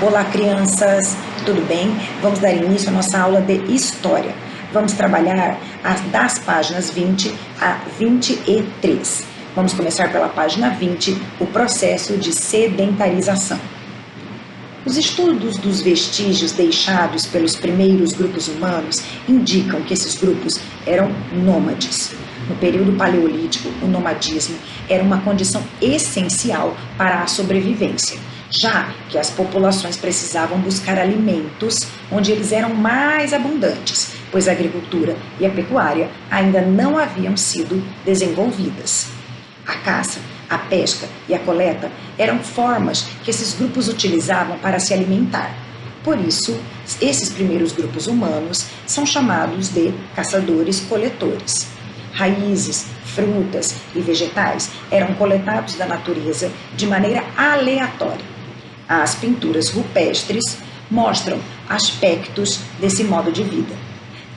Olá, crianças! Tudo bem? Vamos dar início à nossa aula de História. Vamos trabalhar das páginas 20 a 23. Vamos começar pela página 20, o processo de sedentarização. Os estudos dos vestígios deixados pelos primeiros grupos humanos indicam que esses grupos eram nômades. No período paleolítico, o nomadismo era uma condição essencial para a sobrevivência, já que as populações precisavam buscar alimentos onde eles eram mais abundantes, pois a agricultura e a pecuária ainda não haviam sido desenvolvidas. A caça, a pesca e a coleta eram formas que esses grupos utilizavam para se alimentar. Por isso, esses primeiros grupos humanos são chamados de caçadores-coletores. Raízes, frutas e vegetais eram coletados da natureza de maneira aleatória. As pinturas rupestres mostram aspectos desse modo de vida.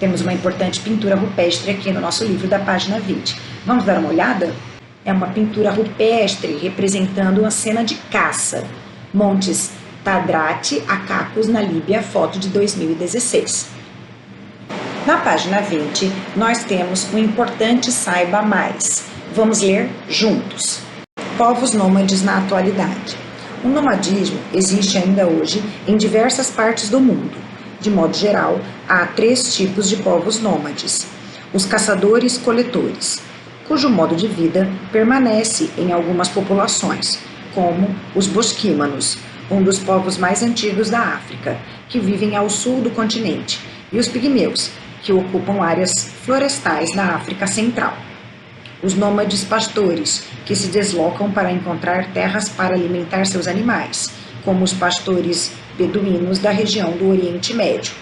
Temos uma importante pintura rupestre aqui no nosso livro da página 20. Vamos dar uma olhada? É uma pintura rupestre representando uma cena de caça. Montes Tadrate a Cacos, na Líbia, foto de 2016. Na página 20, nós temos um importante saiba mais. Vamos ler juntos. Povos nômades na atualidade. O nomadismo existe ainda hoje em diversas partes do mundo. De modo geral, há 3 tipos de povos nômades. Os caçadores-coletores, cujo modo de vida permanece em algumas populações, como os bosquímanos, um dos povos mais antigos da África, que vivem ao sul do continente, e os pigmeus, que ocupam áreas florestais na África Central. Os nômades pastores, que se deslocam para encontrar terras para alimentar seus animais, como os pastores beduínos da região do Oriente Médio.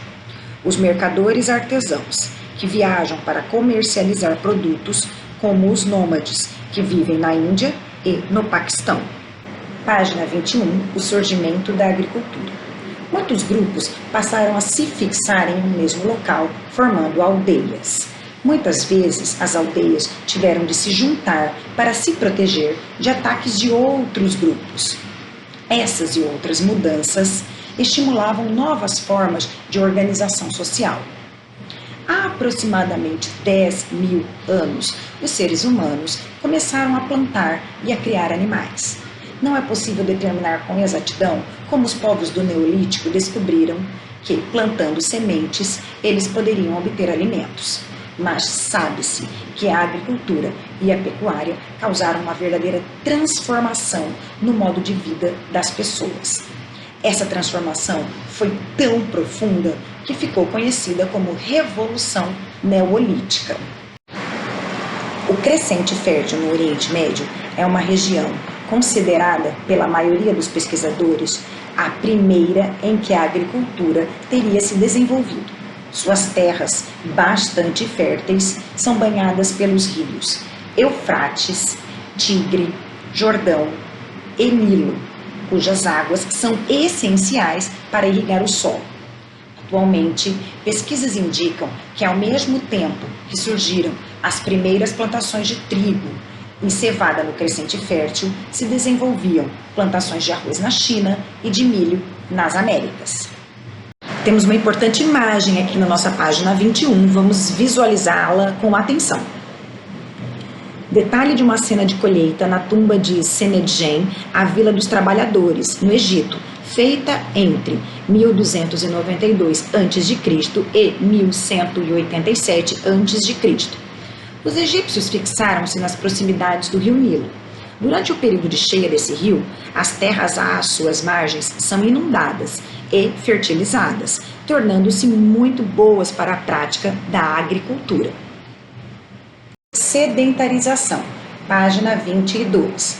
Os mercadores artesãos, que viajam para comercializar produtos, como os nômades, que vivem na Índia e no Paquistão. Página 21, o surgimento da agricultura. Muitos grupos passaram a se fixar em um mesmo local, formando aldeias. Muitas vezes, as aldeias tiveram de se juntar para se proteger de ataques de outros grupos. Essas e outras mudanças estimulavam novas formas de organização social. Há aproximadamente 10.000 anos, os seres humanos começaram a plantar e a criar animais. Não é possível determinar com exatidão como os povos do Neolítico descobriram que, plantando sementes, eles poderiam obter alimentos. Mas sabe-se que a agricultura e a pecuária causaram uma verdadeira transformação no modo de vida das pessoas. Essa transformação foi tão profunda que ficou conhecida como Revolução Neolítica. O crescente fértil no Oriente Médio é uma região considerada pela maioria dos pesquisadores a primeira em que a agricultura teria se desenvolvido. Suas terras, bastante férteis, são banhadas pelos rios Eufrates, Tigre, Jordão e Nilo, cujas águas são essenciais para irrigar o solo. Atualmente, pesquisas indicam que ao mesmo tempo que surgiram as primeiras plantações de trigo e cevada no crescente fértil, se desenvolviam plantações de arroz na China e de milho nas Américas. Temos uma importante imagem aqui na nossa página 21, vamos visualizá-la com atenção. Detalhe de uma cena de colheita na tumba de Senedjem, a Vila dos Trabalhadores, no Egito, feita entre 1292 a.C. e 1187 a.C. Os egípcios fixaram-se nas proximidades do rio Nilo. Durante o período de cheia desse rio, as terras às suas margens são inundadas e fertilizadas, tornando-se muito boas para a prática da agricultura. Sedentarização, página 22.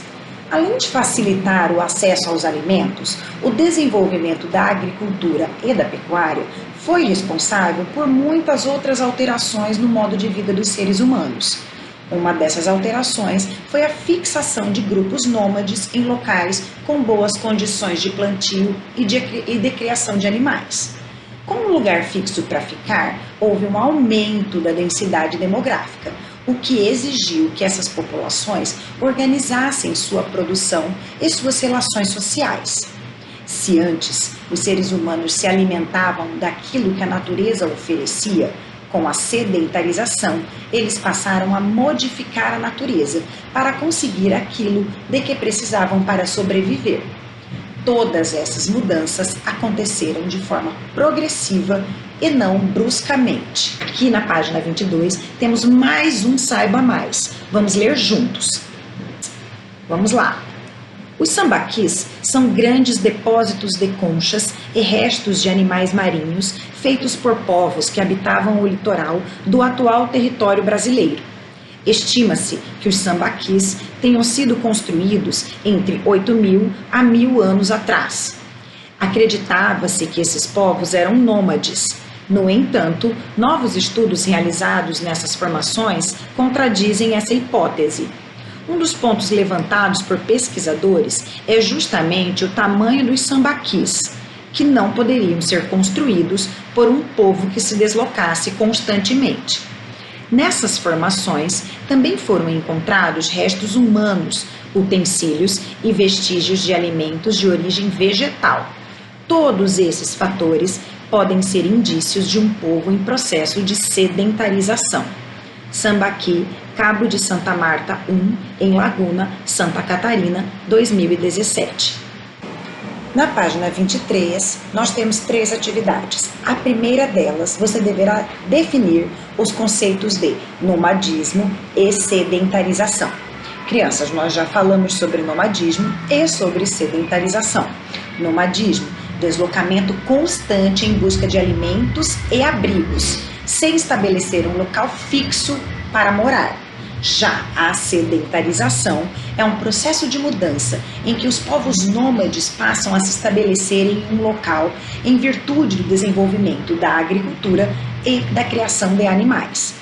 Além de facilitar o acesso aos alimentos, o desenvolvimento da agricultura e da pecuária foi responsável por muitas outras alterações no modo de vida dos seres humanos. Uma dessas alterações foi a fixação de grupos nômades em locais com boas condições de plantio e de criação de animais. Com um lugar fixo para ficar, houve um aumento da densidade demográfica, o que exigiu que essas populações organizassem sua produção e suas relações sociais. Se antes os seres humanos se alimentavam daquilo que a natureza oferecia, com a sedentarização, eles passaram a modificar a natureza para conseguir aquilo de que precisavam para sobreviver. Todas essas mudanças aconteceram de forma progressiva e não bruscamente. Aqui na página 22 temos mais um Saiba Mais. Vamos ler juntos. Vamos lá. Os sambaquis são grandes depósitos de conchas e restos de animais marinhos feitos por povos que habitavam o litoral do atual território brasileiro. Estima-se que os sambaquis tenham sido construídos entre 8.000 a 1.000 anos atrás. Acreditava-se que esses povos eram nômades. No entanto, novos estudos realizados nessas formações contradizem essa hipótese. Um dos pontos levantados por pesquisadores é justamente o tamanho dos sambaquis, que não poderiam ser construídos por um povo que se deslocasse constantemente. Nessas formações também foram encontrados restos humanos, utensílios e vestígios de alimentos de origem vegetal. Todos esses fatores podem ser indícios de um povo em processo de sedentarização. Sambaqui, Cabo de Santa Marta 1, em Laguna, Santa Catarina, 2017. Na página 23, nós temos 3 atividades. A primeira delas, você deverá definir os conceitos de nomadismo e sedentarização. Crianças, nós já falamos sobre nomadismo e sobre sedentarização. Nomadismo, deslocamento constante em busca de alimentos e abrigos, sem estabelecer um local fixo para morar. Já a sedentarização é um processo de mudança em que os povos nômades passam a se estabelecer em um local em virtude do desenvolvimento da agricultura e da criação de animais.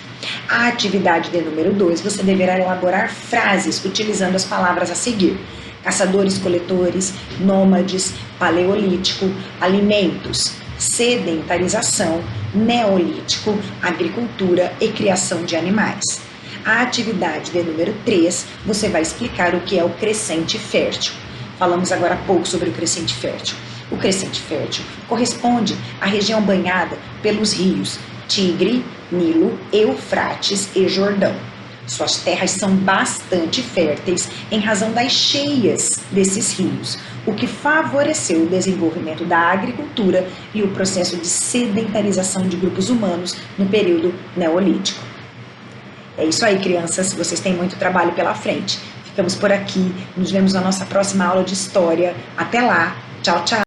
A atividade de número 2, você deverá elaborar frases utilizando as palavras a seguir: caçadores-coletores, nômades, paleolítico, alimentos, sedentarização, neolítico, agricultura e criação de animais. A atividade de número 3, você vai explicar o que é o crescente fértil. Falamos agora há pouco sobre o crescente fértil. O crescente fértil corresponde à região banhada pelos rios Tigre, Nilo, Eufrates e Jordão. Suas terras são bastante férteis em razão das cheias desses rios, o que favoreceu o desenvolvimento da agricultura e o processo de sedentarização de grupos humanos no período neolítico. É isso aí, crianças, vocês têm muito trabalho pela frente. Ficamos por aqui, nos vemos na nossa próxima aula de história. Até lá, tchau, tchau!